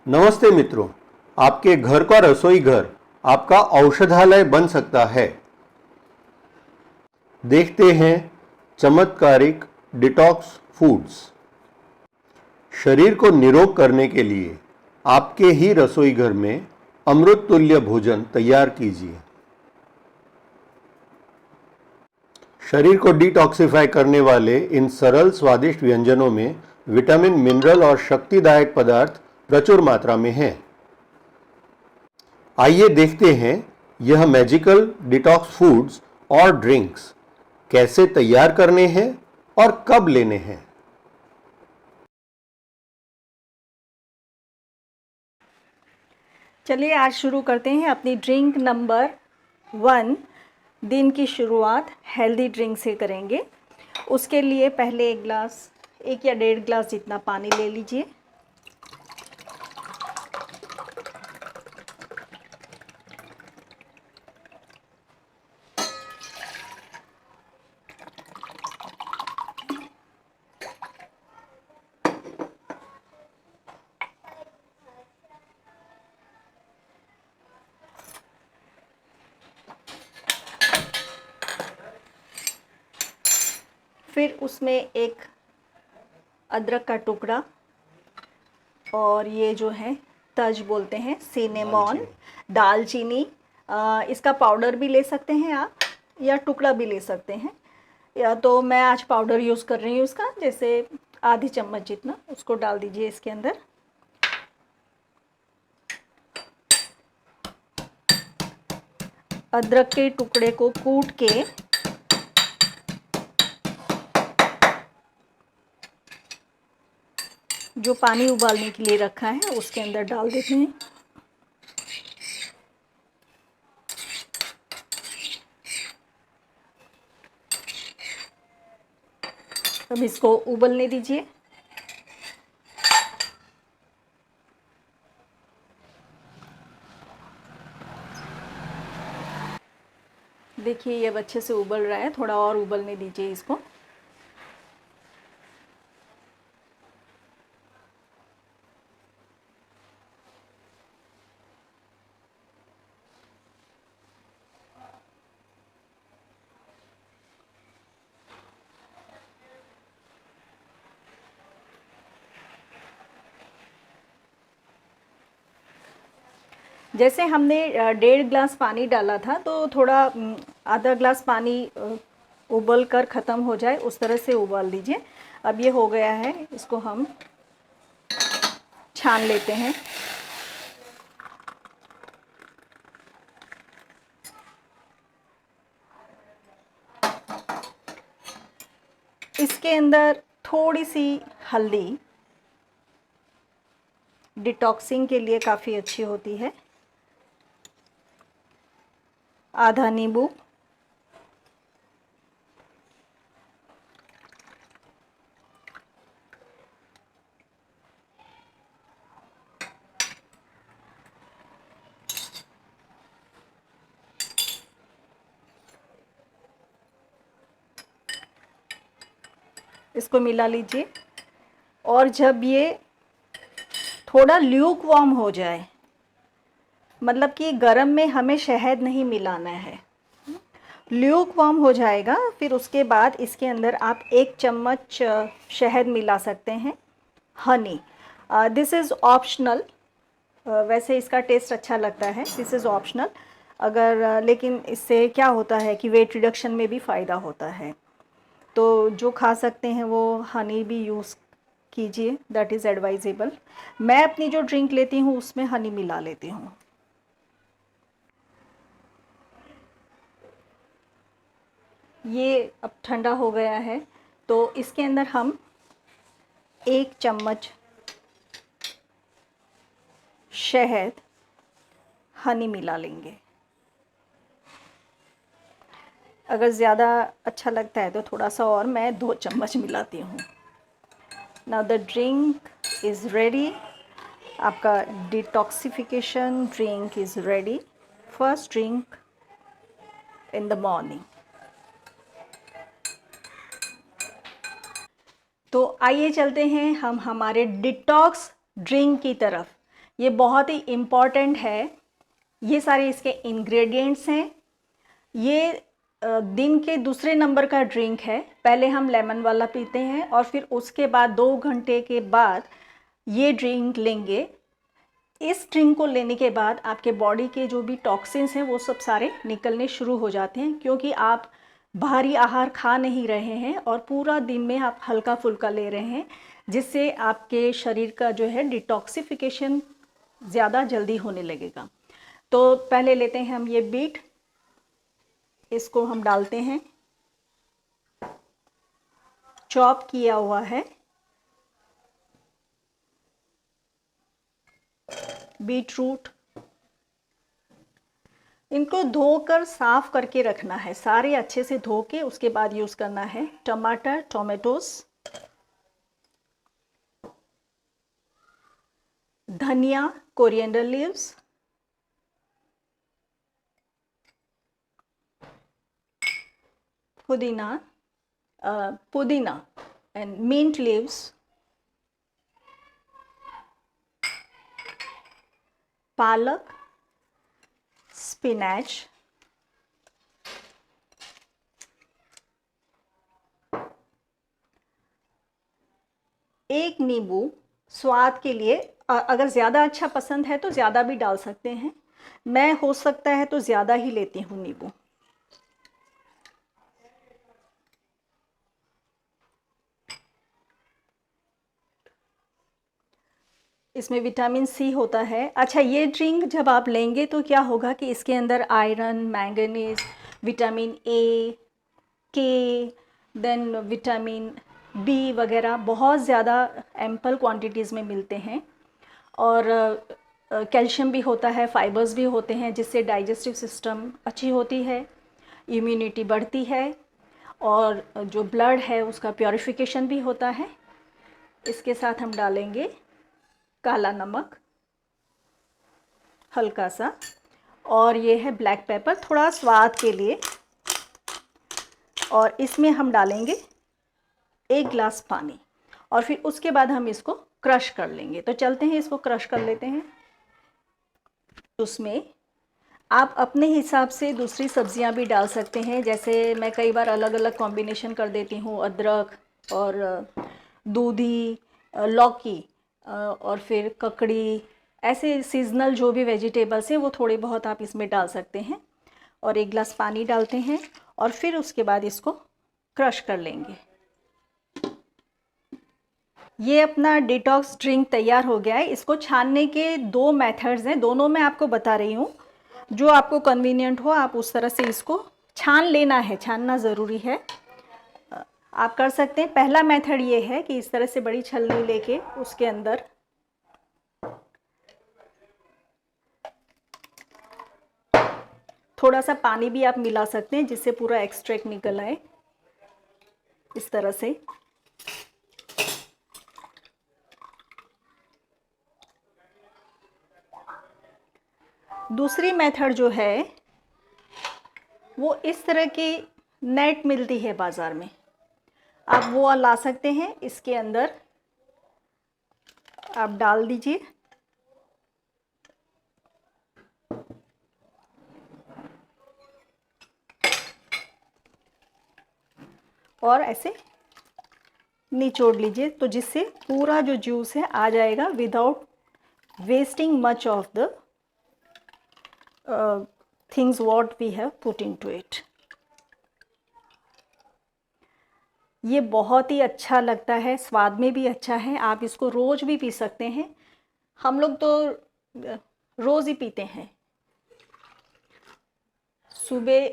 नमस्ते मित्रों, आपके घर का रसोई घर आपका औषधालय बन सकता है। देखते हैं चमत्कारिक डिटॉक्स फूड्स। शरीर को निरोग करने के लिए आपके ही रसोई घर में अमृत तुल्य भोजन तैयार कीजिए। शरीर को डिटॉक्सिफाई करने वाले इन सरल स्वादिष्ट व्यंजनों में विटामिन, मिनरल और शक्तिदायक पदार्थ प्रचुर मात्रा में हैं। आइए देखते हैं यह मैजिकल डिटॉक्स फूड्स और ड्रिंक्स कैसे तैयार करने हैं और कब लेने हैं। चलिए आज शुरू करते हैं अपनी ड्रिंक नंबर 1। दिन की शुरुआत हेल्दी ड्रिंक से करेंगे। उसके लिए पहले एक या 1.5 गिलास जितना पानी ले लीजिए। फिर उसमें एक अदरक का टुकड़ा और ये जो है तज बोलते हैं, सिनेमॉन, दालचीनी। इसका पाउडर भी ले सकते हैं आप या टुकड़ा भी ले सकते हैं, या तो मैं आज पाउडर यूज़ कर रही हूँ इसका। जैसे आधी चम्मच जितना उसको डाल दीजिए इसके अंदर। अदरक के टुकड़े को कूट के जो पानी उबालने के लिए रखा है उसके अंदर डाल देते हैं। अब इसको उबलने दीजिए। देखिए ये अब अच्छे से उबल रहा है, थोड़ा और उबलने दीजिए इसको। जैसे हमने 1.5 गिलास पानी डाला था, तो थोड़ा आधा गिलास पानी उबल कर ख़त्म हो जाए उस तरह से उबाल लीजिए। अब ये हो गया है, इसको हम छान लेते हैं। इसके अंदर थोड़ी सी हल्दी डिटॉक्सिंग के लिए काफ़ी अच्छी होती है। आधा नींबू, इसको मिला लीजिए। और जब ये थोड़ा ल्यूक वार्म हो जाए, मतलब कि गरम में हमें शहद नहीं मिलाना है, ल्यूक वार्म हो जाएगा, फिर उसके बाद इसके अंदर आप 1 चम्मच शहद मिला सकते हैं, हनी। This is optional. वैसे इसका टेस्ट अच्छा लगता है, दिस इज़ ऑप्शनल। लेकिन इससे क्या होता है कि वेट रिडक्शन में भी फ़ायदा होता है, तो जो खा सकते हैं वो हनी भी यूज़ कीजिए, दैट इज़ एडवाइजेबल। मैं अपनी जो ड्रिंक लेती हूँ उसमें हनी मिला लेती हूँ। ये अब ठंडा हो गया है, तो इसके अंदर हम 1 चम्मच शहद, हनी मिला लेंगे। अगर ज़्यादा अच्छा लगता है तो थोड़ा सा और मैं 2 चम्मच मिलाती हूँ। Now the drink is ready. आपका detoxification drink is ready. First drink in the morning. तो आइए चलते हैं हम हमारे डिटॉक्स ड्रिंक की तरफ। ये बहुत ही इम्पॉर्टेंट है। ये सारे इसके इंग्रेडिएंट्स हैं। ये दिन के दूसरे नंबर का ड्रिंक है। पहले हम लेमन वाला पीते हैं और फिर उसके बाद 2 घंटे के बाद ये ड्रिंक लेंगे। इस ड्रिंक को लेने के बाद आपके बॉडी के जो भी टॉक्सिन्स हैं वो सब सारे निकलने शुरू हो जाते हैं, क्योंकि आप भारी आहार खा नहीं रहे हैं और पूरा दिन में आप हल्का फुल्का ले रहे हैं, जिससे आपके शरीर का जो है डिटॉक्सिफिकेशन ज़्यादा जल्दी होने लगेगा। तो पहले लेते हैं हम ये बीट, इसको हम डालते हैं, चॉप किया हुआ है बीट रूट। इनको धोकर साफ करके रखना है, सारे अच्छे से धो के उसके बाद यूज़ करना है। टमाटर, टोमेटोस, धनिया, कोरिएंडर लीव्स, पुदीना एंड मिंट लीव्स, पालक, स्पिनच, एक नींबू स्वाद के लिए, अगर ज़्यादा अच्छा पसंद है तो ज़्यादा भी डाल सकते हैं। मैं हो सकता है तो ज़्यादा ही लेती हूँ नींबू। इसमें विटामिन सी होता है। अच्छा, ये ड्रिंक जब आप लेंगे तो क्या होगा कि इसके अंदर आयरन, मैंगनीज, विटामिन ए, के, देन विटामिन बी वगैरह बहुत ज़्यादा एम्पल क्वांटिटीज़ में मिलते हैं। और कैल्शियम भी होता है, फाइबर्स भी होते हैं, जिससे डाइजेस्टिव सिस्टम अच्छी होती है, इम्यूनिटी बढ़ती है और जो ब्लड है उसका प्योरिफिकेशन भी होता है। इसके साथ हम डालेंगे काला नमक हल्का सा, और ये है ब्लैक पेपर थोड़ा स्वाद के लिए, और इसमें हम डालेंगे 1 गिलास पानी, और फिर उसके बाद हम इसको क्रश कर लेंगे। तो चलते हैं, इसको क्रश कर लेते हैं। उसमें आप अपने हिसाब से दूसरी सब्जियां भी डाल सकते हैं, जैसे मैं कई बार अलग अलग कॉम्बिनेशन कर देती हूँ, अदरक और दूधी, लौकी और फिर ककड़ी, ऐसे सीजनल जो भी वेजिटेबल्स हैं वो थोड़े बहुत आप इसमें डाल सकते हैं। और 1 गिलास पानी डालते हैं और फिर उसके बाद इसको क्रश कर लेंगे। ये अपना डिटॉक्स ड्रिंक तैयार हो गया है। इसको छानने के 2 मेथड्स हैं, दोनों मैं आपको बता रही हूँ। जो आपको कन्वीनियंट हो आप उस तरह से इसको छान लेना है, छानना ज़रूरी है। आप कर सकते हैं। पहला मेथड ये है कि इस तरह से बड़ी छलनी लेके उसके अंदर थोड़ा सा पानी भी आप मिला सकते हैं, जिससे पूरा एक्सट्रैक्ट निकल आए, इस तरह से। दूसरी मेथड जो है वो इस तरह की नेट मिलती है बाज़ार में, आप वो ला सकते हैं। इसके अंदर आप डाल दीजिए और ऐसे निचोड़ लीजिए, तो जिससे पूरा जो जूस है आ जाएगा without wasting much of the things what we have put into it. ये बहुत ही अच्छा लगता है, स्वाद में भी अच्छा है। आप इसको रोज़ भी पी सकते हैं। हम लोग तो रोज़ ही पीते हैं, सुबह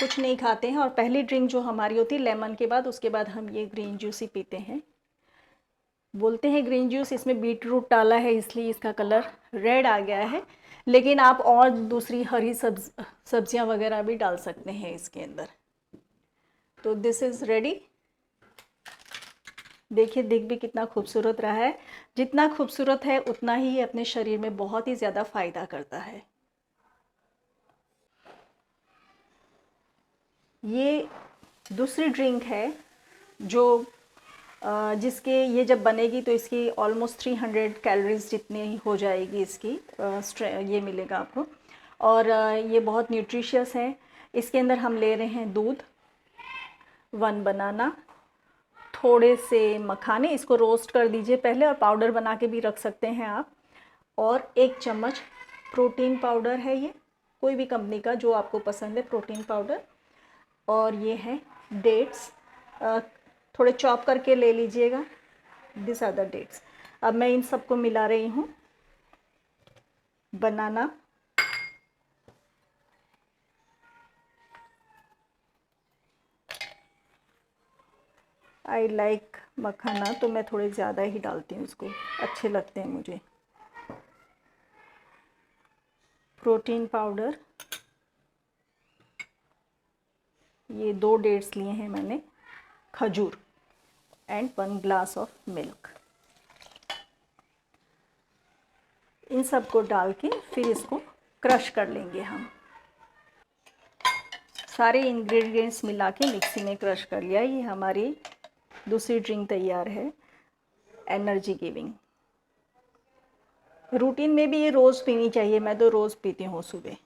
कुछ नहीं खाते हैं और पहली ड्रिंक जो हमारी होती है लेमन के बाद, उसके बाद हम ये ग्रीन जूस ही पीते हैं। बोलते हैं ग्रीन जूस, इसमें बीट रूट डाला है इसलिए इसका कलर रेड आ गया है, लेकिन आप और दूसरी हरी सब्जियां वगैरह भी डाल सकते हैं इसके अंदर। तो दिस इज़ रेडी। देखिए, दिख भी कितना खूबसूरत रहा है। जितना खूबसूरत है उतना ही अपने शरीर में बहुत ही ज़्यादा फ़ायदा करता है। ये दूसरी ड्रिंक है जो जिसके ये जब बनेगी तो इसकी ऑलमोस्ट 300 कैलोरीज जितनी हो जाएगी इसकी ये मिलेगा आपको। और ये बहुत न्यूट्रिशियस है। इसके अंदर हम ले रहे हैं दूध, 1 बनाना, थोड़े से मखाने, इसको रोस्ट कर दीजिए पहले और पाउडर बना के भी रख सकते हैं आप, और 1 चम्मच प्रोटीन पाउडर है, ये कोई भी कंपनी का जो आपको पसंद है प्रोटीन पाउडर। और ये है डेट्स, थोड़े चॉप करके ले लीजिएगा, दिस आर द डेट्स। अब मैं इन सबको मिला रही हूँ। बनाना, आई लाइक मखाना तो मैं थोड़े ज़्यादा ही डालती हूँ, इसको अच्छे लगते हैं मुझे। प्रोटीन पाउडर, ये 2 डेट्स लिए हैं मैंने, खजूर, एंड 1 ग्लास ऑफ मिल्क। इन सब को डाल के फिर इसको क्रश कर लेंगे हम। सारे इंग्रेडिएंट्स मिला के मिक्सी में क्रश कर लिया। ये हमारी दूसरी ड्रिंक तैयार है, एनर्जी गिविंग। रूटीन में भी ये रोज़ पीनी चाहिए, मैं तो रोज़ पीती हूँ सुबह।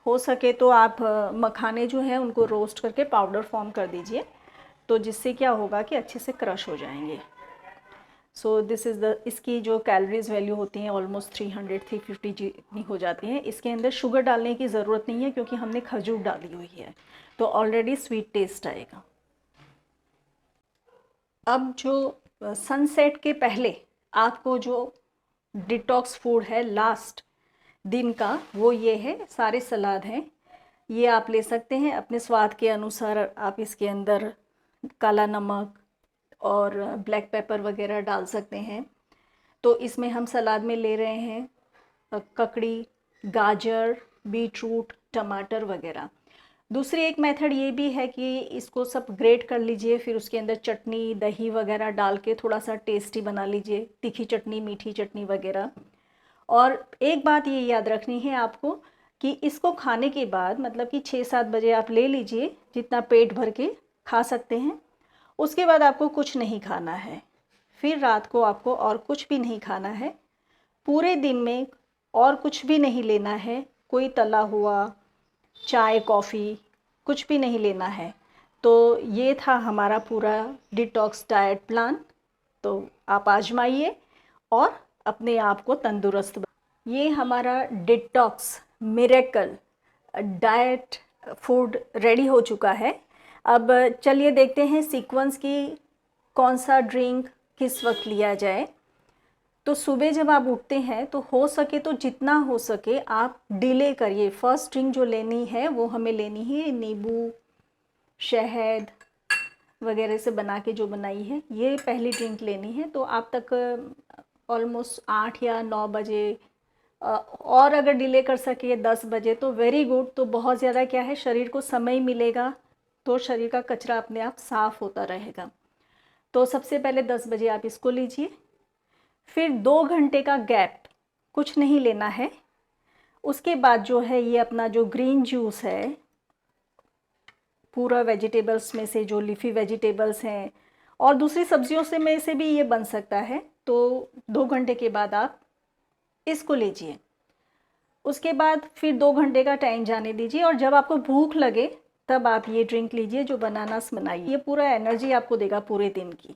हो सके तो आप मखाने जो हैं उनको रोस्ट करके पाउडर फॉर्म कर दीजिए, तो जिससे क्या होगा कि अच्छे से क्रश हो जाएंगे। सो दिस इज़ द, इसकी जो कैलोरीज वैल्यू होती हैं ऑलमोस्ट 300-350 जितनी हो जाती हैं। इसके अंदर शुगर डालने की ज़रूरत नहीं है क्योंकि हमने खजूर डाली हुई है, तो ऑलरेडी स्वीट टेस्ट आएगा। अब जो सनसेट के पहले आपको जो डिटॉक्स फूड है लास्ट दिन का, वो ये है, सारे सलाद हैं। ये आप ले सकते हैं अपने स्वाद के अनुसार। आप इसके अंदर काला नमक और ब्लैक पेपर वगैरह डाल सकते हैं। तो इसमें हम सलाद में ले रहे हैं ककड़ी, गाजर, बीटरूट, टमाटर वगैरह। दूसरी एक मेथड ये भी है कि इसको सब ग्रेट कर लीजिए, फिर उसके अंदर चटनी, दही वगैरह डाल के थोड़ा सा टेस्टी बना लीजिए, तीखी चटनी, मीठी चटनी वगैरह। और एक बात ये याद रखनी है आपको कि इसको खाने के बाद मतलब कि 6-7 बजे आप ले लीजिए, जितना पेट भर के खा सकते हैं। उसके बाद आपको कुछ नहीं खाना है, फिर रात को आपको और कुछ भी नहीं खाना है। पूरे दिन में और कुछ भी नहीं लेना है, कोई तला हुआ, चाय, कॉफ़ी कुछ भी नहीं लेना है। तो ये था हमारा पूरा डिटॉक्स डाइट प्लान। तो आप आजमाइए और अपने आप को तंदुरुस्त ये हमारा detox miracle diet food ready हो चुका है। अब चलिए देखते हैं सीक्वेंस की कौन सा ड्रिंक किस वक्त लिया जाए। तो सुबह जब आप उठते हैं तो हो सके तो जितना हो सके आप डिले करिए। फर्स्ट ड्रिंक जो लेनी है वो हमें लेनी है नींबू, शहद वगैरह से बना के जो बनाई है, ये पहली ड्रिंक लेनी है। तो आप तक ऑलमोस्ट 8 या 9 बजे, और अगर डिले कर सके 10 बजे तो वेरी गुड। तो बहुत ज़्यादा क्या है, शरीर को समय मिलेगा तो शरीर का कचरा अपने आप साफ़ होता रहेगा। तो सबसे पहले 10 बजे आप इसको लीजिए। फिर 2 घंटे का गैप, कुछ नहीं लेना है। उसके बाद जो है ये अपना जो ग्रीन जूस है, पूरा वेजिटेबल्स में से जो लीफी वेजिटेबल्स हैं और दूसरी सब्जियों से में से भी ये बन सकता है। तो 2 घंटे के बाद आप इसको लीजिए। उसके बाद फिर 2 घंटे का टाइम जाने दीजिए और जब आपको भूख लगे तब आप ये ड्रिंक लीजिए जो बनानास बनाइए। ये पूरा एनर्जी आपको देगा पूरे दिन की,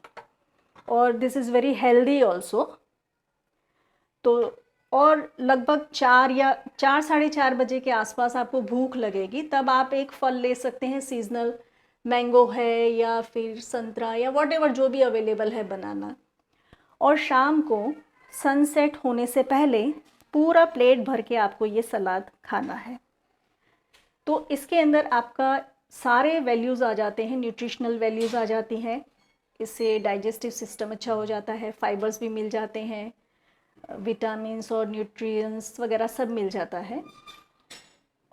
और this is very healthy also. तो और लगभग 4 या 4 साढ़े 4 बजे के आसपास आपको भूख लगेगी, तब आप एक फल ले सकते हैं सीजनल, मैंगो है या फिर संतरा या वॉटेवर जो भी अवेलेबल है, बनाना। और शाम को सनसेट होने से पहले पूरा प्लेट भर के आपको ये सलाद खाना है। तो इसके अंदर आपका सारे वैल्यूज़ आ जाते हैं, न्यूट्रिशनल वैल्यूज़ आ जाती हैं। इससे डाइजेस्टिव सिस्टम अच्छा हो जाता है, फाइबर्स भी मिल जाते हैं, विटामिन्स और न्यूट्रिएंट्स वगैरह सब मिल जाता है,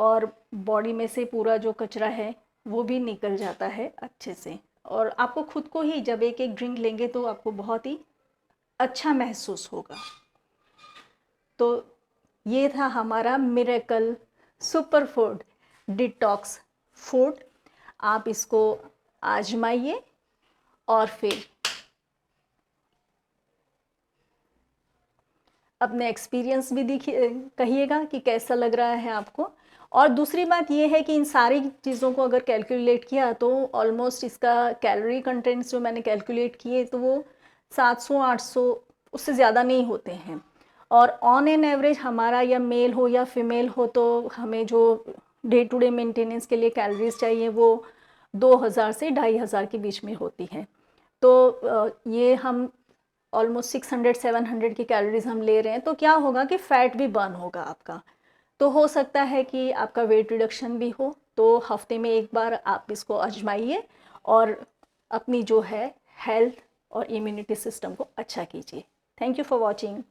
और बॉडी में से पूरा जो कचरा है वो भी निकल जाता है अच्छे से। और आपको खुद को ही जब एक एक ड्रिंक लेंगे तो आपको बहुत ही अच्छा महसूस होगा। तो ये था हमारा miracle super food detox food. आप इसको आजमाइए और फिर अपने एक्सपीरियंस भी दिखिए, कहिएगा कि कैसा लग रहा है आपको। और दूसरी बात ये है कि इन सारी चीज़ों को अगर कैलकुलेट किया तो ऑलमोस्ट इसका कैलोरी कंटेंट्स जो मैंने कैलकुलेट किए तो वो 700-800 उससे ज़्यादा नहीं होते हैं। और ऑन एन एवरेज हमारा या मेल हो या फीमेल हो तो हमें जो डे टू डे मेंटेनेंस के लिए कैलोरीज चाहिए वो 2000 से 2500 के बीच में होती है। तो ये हम ऑलमोस्ट 600-700 की कैलोरीज हम ले रहे हैं, तो क्या होगा कि फ़ैट भी बर्न होगा आपका। तो हो सकता है कि आपका वेट रिडक्शन भी हो। तो हफ्ते में एक बार आप इसको आजमाइए और अपनी जो है हेल्थ और इम्यूनिटी सिस्टम को अच्छा कीजिए। Thank you for watching.